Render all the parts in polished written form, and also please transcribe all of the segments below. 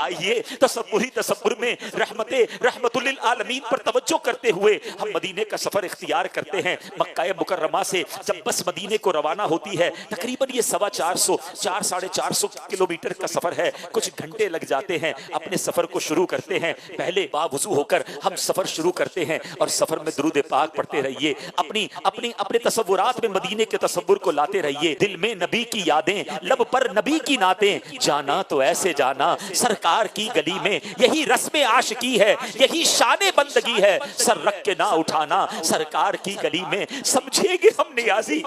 आइए तसव्वुर में रहमतुल आलमीन पर तवज्जो करते हुए हम मदीने का सफर इख्तियार करते हैं। मक्का मुकर्रमा से जब बस मदीने को रवाना होती है, तकरीबन ये 450 किलोमीटर का सफर है। कुछ घंटे लग जाते हैं। अपने सफर को शुरू करते हैं। पहले बावुजू होकर हम सफर शुरू करते हैं और सफर में दुरूद पाक पढ़ते रहिए। अपने तसव्वुरात में मदीने के तसव्वुर को लाते रहिए। दिल में नबी की यादें, लब पर नबी की नातें। जाना तो ऐसे जाना सरकार की गली में, यही रस्म आशिकी है, यही शान बंदगी है। सर रख के ना उठाना सरकार की गली में। समझेंगे हम नियाजी,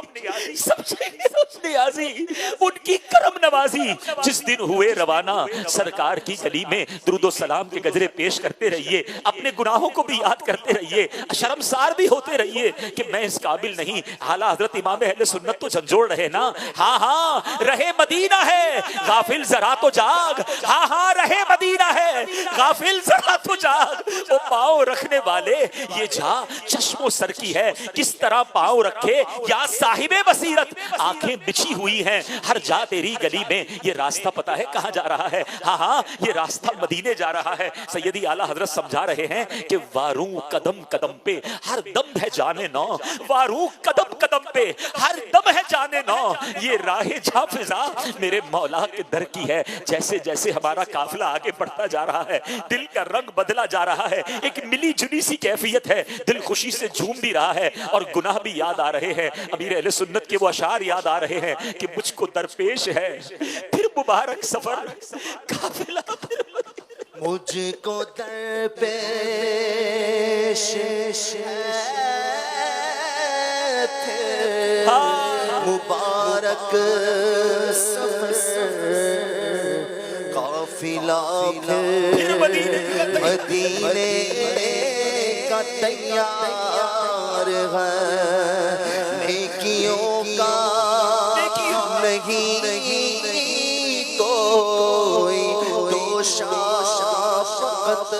समझेंगे हम नियाजी, उनकी करम नवाजी। जिस दिन हुए रवाना सरकार की गली में, दुरूद सलाम के गजरे पेश करते रहिए। अपने गुनाहों को भी याद करते रहिए। शर्मसार भी होते रहिए कि मैं इस काबिल नहीं। आला हजरत इमाम अहले सुन्नत तो झंझोड़ रहे ना। हाँ हाँ रहे मदीना है, गाफिल जरा तो जाग। हाँ हाँ रहे मदीना है, गाफिल जरा तो जाग। वो पाँव रखने वाले ये जा चश्मो सर की है, किस तरह पाँव रखे या साहिबे बसीरत। आंखें बिछी हुई हैं हर जा तेरी गली में। ये रास्ता पता है कहाँ जा रहा है? हाँ हाँ ये रास्ता मदीने जा रहा है। सैयदी आला हजरत समझा रहे हैं कि वारू कदम कदम पे हर दम है जाने नौ। वारू कदम कदम पे हर दम है जाने नौ। ये राहे जा फिजा मेरे मौला के दर की है। जैसे जैसे हमारा काफिला आगे बढ़ता जा रहा है, दिल का रंग बदला जा रहा है। एक मिली जुली सी कैफियत है। दिल खुशी से झूम भी रहा है और गुनाह भी याद आ रहे हैं। अमीर अहले सुन्नत के वो अशार याद आ रहे हैं कि मुझको दरपेश है फिर मुबारक सफर काफिला। मुझको दरपेश मुबारक सफर काफिला फिर मदीने का तैयार है। नेकियों का नहीं कोई दोषा फकत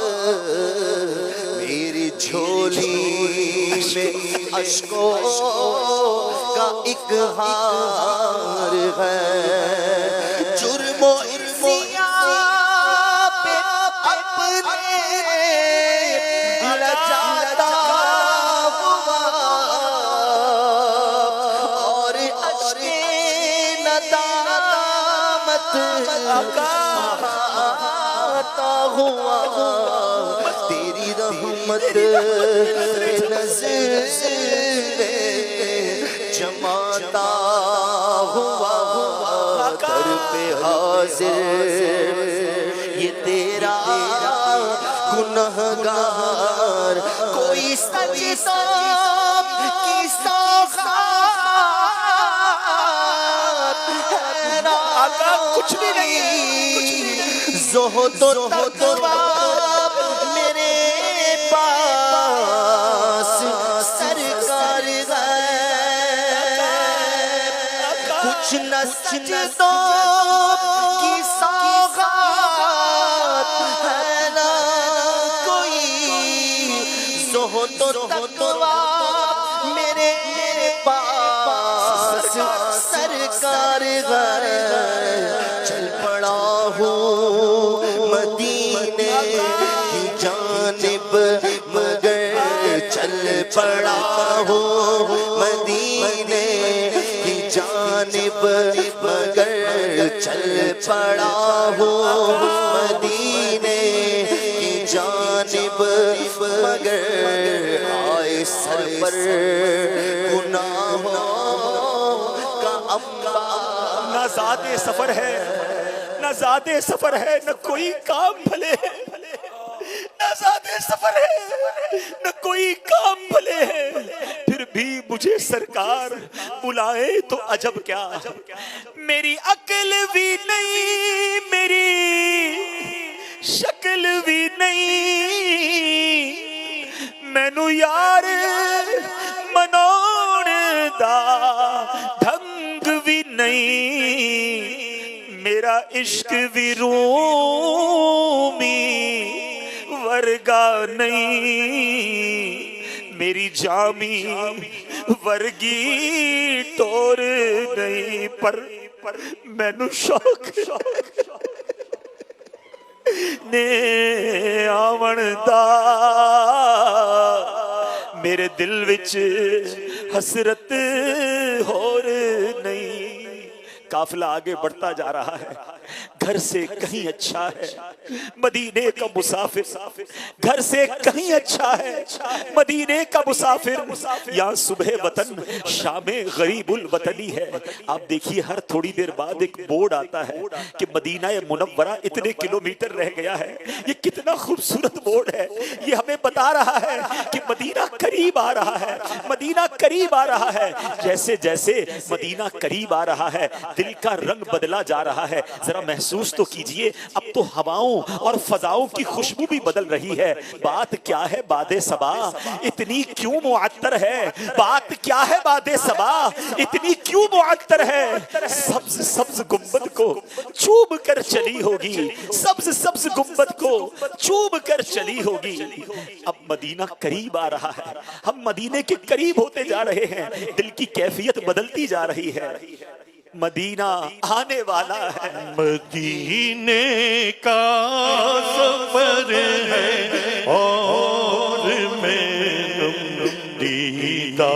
मेरी झोली में अश्कों का एक हार है। जुर्मो इंसिया पे अपने लजाता हुआ और अश्के नदामत आता हुआ। तेरी रहमत नज़र जमाता हुआ दर पे हाजिर ये तेरा गुनहगार। कोई सजदा की सौगात आका कुछ भी नहीं। ज़ुहद तक़वा मेरे पास सरकार कुछ न सजदों की सौगात है ना कोई। ज़ुहद तक़वा मेरे पास सरकार चल पड़ा हूँ मदीने की जानिब मगर चल पड़ा हूँ मदीने की जानिब मगर चल पड़ा हूँ मदीने की जानिब मगर आए सर पर गुनाहों का अम्बा। न ज़ादे सफर है, न ज़ादे सफर है, न कोई काम भले है। न ज़ादे सफर है, न कोई काम भले है। फिर भी मुझे सरकार बुलाए तो अजब क्या। मेरी अक्ल भी नहीं, मेरी शक्ल भी नहीं, मैनू यार मनाउण दा ढंग भी नहीं। मेरा इश्क भी रूमी वर्गा नहीं, मेरी जामी वर्गी टोर नहीं। पर मैनू शौक ने आवन दा मेरे दिल विच हसरत होर नहीं। काफिला आगे बढ़ता जा रहा है, घर से कहीं अच्छा है मदीने का मुसाफिर, घर से कहीं अच्छा है मदीने का मुसाफिर। यहाँ सुबह वतन शामे गरीबुल वतनी है। आप देखिए हर थोड़ी देर बाद एक बोर्ड आता है कि मदीना मुनव्वरा इतने किलोमीटर रह गया है। ये कितना खूबसूरत बोर्ड है, ये हमें बता रहा है कि मदीना करीब आ रहा है, मदीना करीब आ रहा है। जैसे जैसे मदीना करीब आ रहा है दिल का रंग बदला जा रहा है। जरा महसूस तो कीजिए, अब तो हवाओं और फजाओं की खुशबू भी बदल रही है। बात क्या है बादे सबा इतनी क्यों मुअत्तर है, बात क्या है बादे सबा इतनी क्यों मुअत्तर है। सब्ज सब्ज गुंबद को चूम कर चली होगी, सब्ज सब्ज गुंबद को चूम कर चली होगी। अब मदीना करीब आ रहा है, हम मदीने के करीब होते जा रहे हैं, दिल की कैफियत बदलती जा रही है। मदीना आने वाला है, मदीने का सफर है और मैं दीदा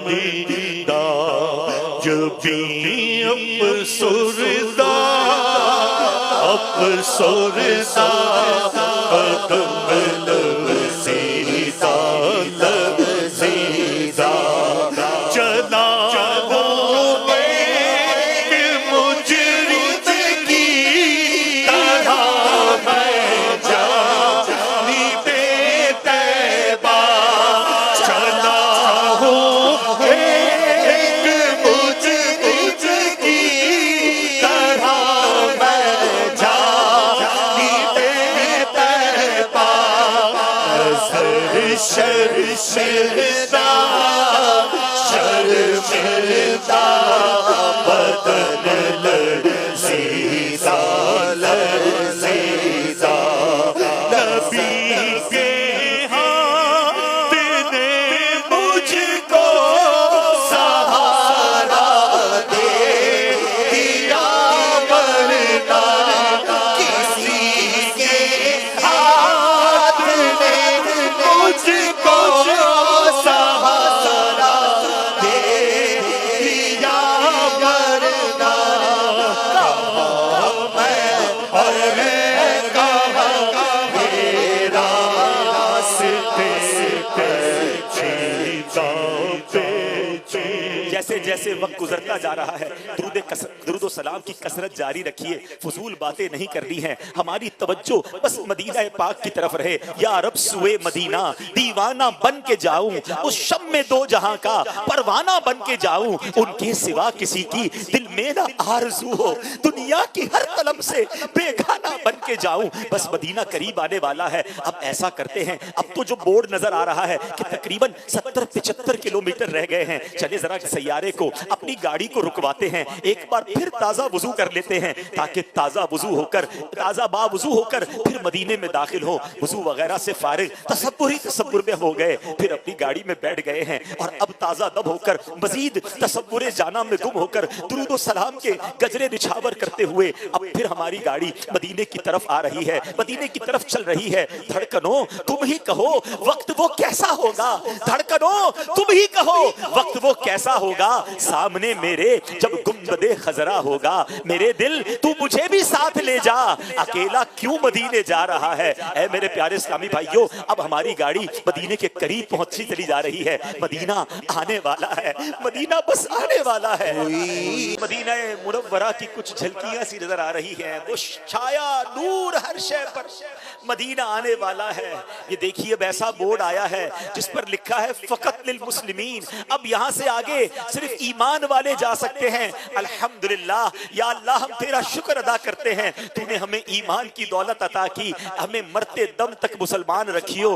दीदा जब भी अफसुरदा अफसुरदा कदम लसीदा लसीदा चला शर्मिंदा शर्मिंदा बदन लजीजा लजीजा नबी के हाथ ने मुझको सहारा दे दिया वरना किसी के हाथ ने मुझको सहारा दे दिया वरना कहाँ मैं और कहाँ मेरा रास्ते पे चीता पे। जैसे जैसे वक्त गुजरता जा रहा है दुरूद सलाम की कसरत जारी रखिए, फजूल बातें नहीं करनी है, हमारी तवज्जो बस मदीना पाक की तरफ रहे। या रब सुए मदीना दीवाना बन के जाऊं, उस शम में दो जहां का परवाना बन के जाऊं, उनके सिवा किसी की दिल में ना आरज़ू हो, दुनिया की हर कलम से बेगाना बन के जाऊं, बस मदीना करीब आने वाला है। अब ऐसा करते हैं, अब तो जो बोर्ड नजर आ रहा है कि तकरीबन 70-75 किलोमीटर रह गए हैं, चले जरा सैयारे को अपनी गाड़ी को रुकवाते हैं, एक बार फिर ताजा वुजू कर लेते हैं ताकि ताजा वुजू होकर ताजा बावुजू होकर फिर मदीने में दाखिल हो। वुजू वगैरह से फारिग तसव्वुर में हो गए, फिर अपनी गाड़ी में बैठ गए हैं और अब ताजा दब होकर मजीद तसव्वुर जाना में गुम होकर दुरूद सलाम के गजरे निछावर करते हुए अब फिर हमारी गाड़ी मदीने की तरफ आ रही है, मदीने की तरफ चल रही है। धड़कनों तुम ही कहो वक्त वो कैसा होगा, धड़कनों तुम ही कहो वक्त वो कैसा होगा, सामने मेरे जब गुंबदे खजरा होगा, मेरे दिल तू मुझे भी साथ ले जा, अकेला क्यों मदीने जा रहा है। ऐ मेरे प्यारे इस्लामी भाइयों, अब हमारी गाड़ी मदीने के करीब पहुंचती चली जा रही है, मदीना आने वाला है, मदीना बस आने वाला है। मदीना मुनव्वरा की कुछ झलकियां सी नजर आ रही हैं, वो छाया नूर हर शय पर, मदीना आने वाला है। ये देखिए अब ऐसा बोर्ड आया है जिस पर लिखा है फकत लिल मुस्लिमीन, अब यहाँ से आगे सिर्फ ईमान वाले जा सकते हैं। अल्हम्दुलिल्लाह, या अल्लाह हम तेरा शुक्र अदा करते हैं, तूने हमें ईमान की दौलत अता की, हमें मरते दम तक मुसलमान रखियो,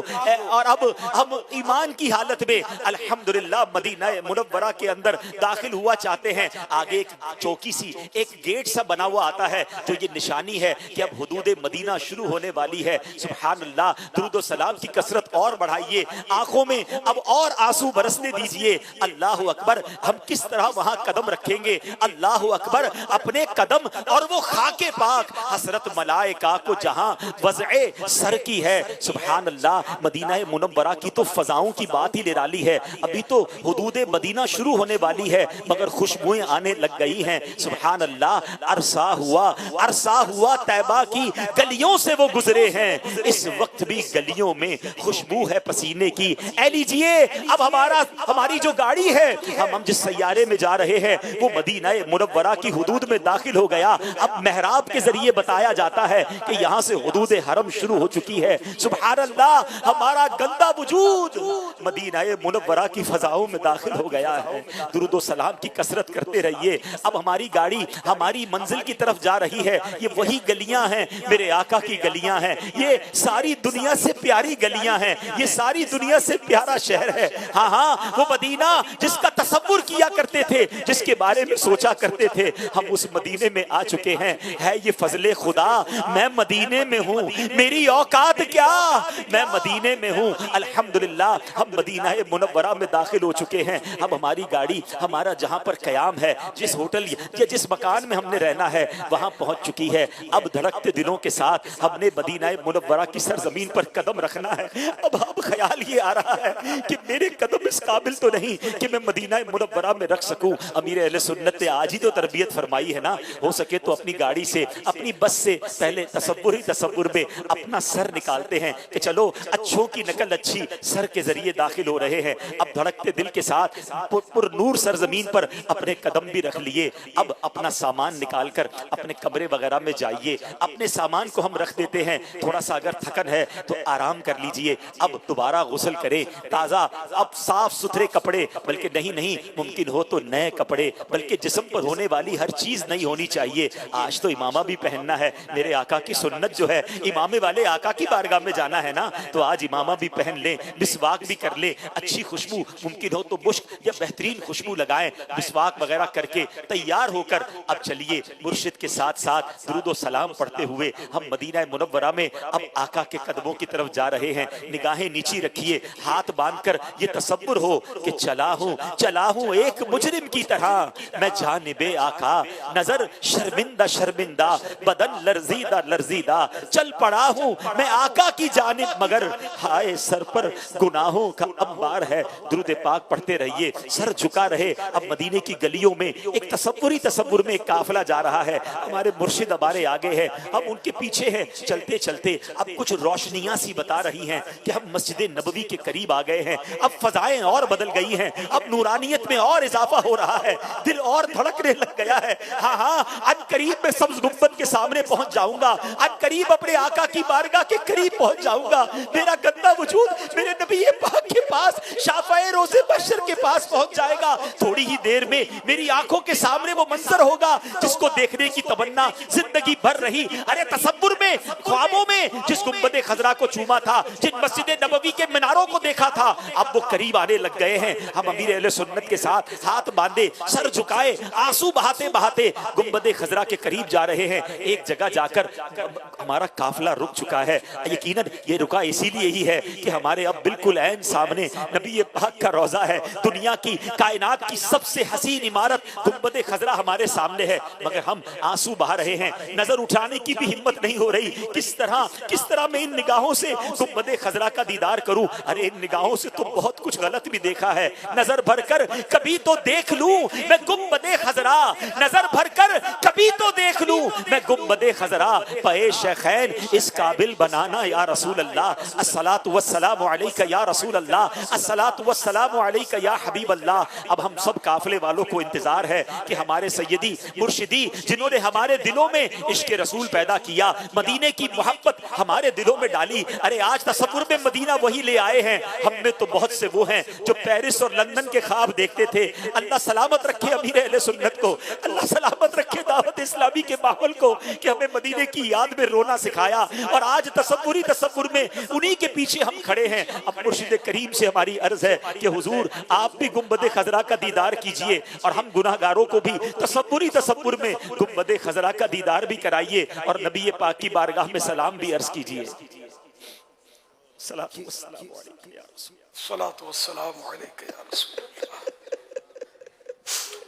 और अब हम ईमान की हालत में अल्हम्दुलिल्लाह मदीना मुनव्वरा के अंदर दाखिल हुआ चाहते हैं। आगे एक चौकी सी, एक गेट सा बना हुआ आता है जो ये निशानी है कि अब हुदूद मदीना शुरू होने वाली है। सुभान अल्लाह, दुरूद सलाम की कसरत और बढ़ाइए, आंखों में अब और आंसू बरसने दीजिए। अल्लाह अकबर, हम किस तरह वहां कदम रखेंगे। अल्लाह अकबर, अपने कदम और वो खाके पाक हसरत मलाइका को जहां वज़े सर की है। सुभान अल्लाह, मदीना मुनव्वरा की तो फजाओं की बात ही निराली है। अभी तो हुदूद मदीना शुरू होने वाली है मगर खुशबुएं आने लग गई हैं। सुभान अल्लाह, अरसा हुआ तैबा की गलियों से वो गुजरे हैं। इस वक्त भी गलियों में खुशबू है पसीने की। ऐ लीजिए, अब हमारी जो गाड़ी है, हम जिस सैयारे में जा रहे हैं वो मदीना मुनव्वरा की हुदूद में दाखिल हो गया। अब मेहराब के जरिए बताया जाता है कि यहाँ से हुदूद हरम शुरू हो चुकी है। सुभान अल्लाह, हमारा गंदा वजूद मदीना मुनव्वरा की फजाओं में दाखिल हो गया है। दुरूद व सलाम की कसरत करते रहिए। अब हमारी गाड़ी हमारी मंजिल की तरफ जा रही है। ये वही गलियां हैं, मेरे आका की गलियां हैं। ये सारी दुनिया से प्यारी गलियां हैं, ये सारी दुनिया से प्यारा शहर है। हाँ हाँ, वो मदीना जिसका तसव्वुर किया करते थे, जिसके बारे में सोचा करते थे, हम उस मदीने में आ चुके हैं। है ये फजले खुदा, मैं मदीने में हूँ। मेरी औकात क्या, मैं मदीने में हूँ। अल्हम्दुलिल्लाह, हम मदीना मुनव्वरा में दाखिल हो चुके हैं। अब हमारी गाड़ी हमारा जहाँ पर कयाम है, जिस होटल या जिस मकान में हमने रहना है, वहाँ पहुँच चुकी है। अब धड़कते दिलों के साथ हमने मदीना मुनव्वरा की सरजमीन पर कदम रखना है। अब ख्याल ये आ रहा है कि मेरे कदम इस काबिल तो नहीं कि मैं मदीना मुनव्वरा में रख सकूं। अमीर अहले सुन्नत ने आज ही तो तरबियत फरमाई है ना, हो सके तो अपनी गाड़ी से, अपनी बस से पहले तसव्वुर में अपना सर निकालते हैं कि चलो अच्छों की नकल अच्छी सर के जरिए दाखिल हो रहे हैं। अब धड़कते दिल के साथ पुरनूर सरजमीन पर अपने कदम भी रख लिए। अब अपना सामान निकाल कर अपने कमरे वगैरह में जाइए। अपने सामान को हम रख देते हैं। थोड़ा सा अगर थकन है तो आराम कर लीजिए। अब दोबारा गुस्ल करें, ताज़ा, अब साफ सुथरे कपड़े, बल्कि नहीं मुमकिन हो तो नए कपड़े, बल्कि जिस्म पर होने वाली हर चीज़ नई होनी चाहिए। आज तो इमामा भी पहनना है। मेरे आका की सुन्नत जो है, इमामे वाले आका की बारगाह में जाना है ना, तो आज इमामा भी पहन लें, मिसवाक भी कर लें। अच्छी खुशबू, मुमकिन हो तो मुश्क या बेहतरीन खुशबू लगाएं, मिसवाक वगैरह करके तैयार होकर अब चलिए मुर्शिद के साथ साथ दुरूद व सलाम पढ़ते हुए हम मदीना मुनव्वरा में अब आका के कदमों की तरफ जा रहे हैं। निगाहें नीची रखिए, हाथ बांधकर ये तसव्वुर हो कि चला हूँ एक मुजरिम की तरह मैं जानिबे आका, नजर शर्मिंदा बदन लर्जीदा चल पड़ा हूँ मैं आका की जानिब, मगर हाय सर पर गुनाहों का अंबार है। दुरूद पाक पढ़ते रहिए, सर झुका रहे। अब मदीने की गलियों में एक तसव्वुर में एक काफिला जा रहा है। हमारे मुर्शिद हमारे आगे है, हम उनके पीछे हैं। चलते चलते अब कुछ रोशनियां सी बता रही हैं कि हम मस्जिद नबवी के करीब आ गए हैं। अब फजाएं और बदल गई हैं, अब नूरानियत में और इजाफा हो रहा है, दिल और धड़कने लग गया है। हाँ, आज करीब में सब्ज गुंबद के सामने पहुंच जाऊंगा, आज करीब अपने आका की बारगाह के करीब पहुंच जाऊंगा। मेरा गंदा वजूद मेरे नबी पाक के पास, शाफ़ाए रोज़े बशर के पास पहुंच जाएगा। थोड़ी ही देर में मेरी आंखों के सामने वो मंजर होगा जिसको देखने की तमन्ना जिंदगी भर रही। अरे तसव्वुर में, ख्वाबों में जिस गुंबद खजरा को चूमा था, जिन मस्जिद नबवी के मीनारों को देखा था, अब वो करीब आने लग गए हैं। हम अमीर अहले सुन्नत के साथ हाथ बांधे, सर झुकाए, आंसू बहाते बहाते गुंबद खजरा के करीब जा रहे हैं। एक जगह जाकर हमारा काफिला रुक चुका है। यकीनन ये रुका इसीलिए ही है कि हमारे अब बिल्कुल ऐन सामने नबी पाक का रोजा है। दुनिया की, कायनात की सबसे हसीन इमारत गुंबद खजरा हमारे सामने है, मगर हम आंसू बहा रहे हैं। नजर उठाने की भी हिम्मत नहीं हो रही। किस तरह मैं इन निगाहों से गुंबद खजरा का दीदार करूं। अरे इन निगाहों से तो बहुत कुछ गलत भी देखा है। नजर भरकर कभी तो देख लूं मैं गुंबद खजरा, नजर भरकर कभी तो देख लूं मैं गुंबद खजरा। पे शेखैन इस काबिल बनाना या रसूल अल्लाह, अस्सलातु वस्सलामु अलैका या रसूल अल्लाह, अस्सलातु वस्सलामु अलैका या हबीब अल्लाह। अब हम सब काफिले वालों को इंतजार है कि हमारे सैयदी मुर्शिदी, जिन्होंने हमारे दिलों में इश्क रसूल पैदा किया, मदीने की मोहब्बत हमारे दिलों में डाली। अरे आज तसव्वुर में मदीना वही ले आए हैं। हम में तो बहुत से वो हैं जो पेरिस और लंदन के ख्वाब देखते थे। अल्लाह सलामत रखे अमीर अहले सुन्नत को, अल्लाह सलामत रखे दावत इस्लामी के माहौल को कि हमें मदीने की याद में रोना सिखाया। और आज तसव्वुर में उन्हीं के पीछे हम खड़े हैं। अब मुर्शिद करीम से हमारी अर्ज है कि हुजूर आप भी गुंबद खजरा का दीदार कीजिए और हम गुनाहगारों को भी तसव्वुर में गुंबद खजरा का दीदार भी कराइए और नबी पाक की बारगाह में सलाम भी अर्ज कीजिए। सलातो वस्सलामु अलैका या रसूल अल्लाह।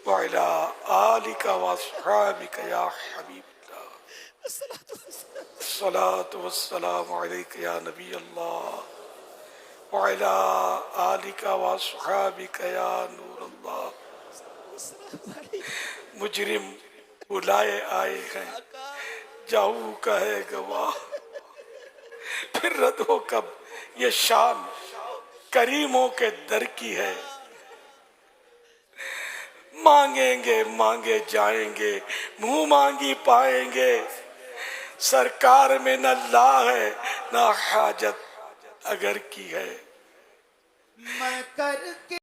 वअला आलिका व अस्हाबिका या हबीबल्लाह। सलातु वस्सलामु अलैका या नबी अल्लाह वअला आलिका व अस्हाबिका या नूर अल्लाह। मुजरिम बुलाए आए हैं, जाऊ कहे गवाह, फिर रद हो कब ये शान करीमों के दर की है। मांगेंगे मांगे जाएंगे, मुंह मांगी पाएंगे, सरकार में न ला है न हाजत अगर की है। मैं करके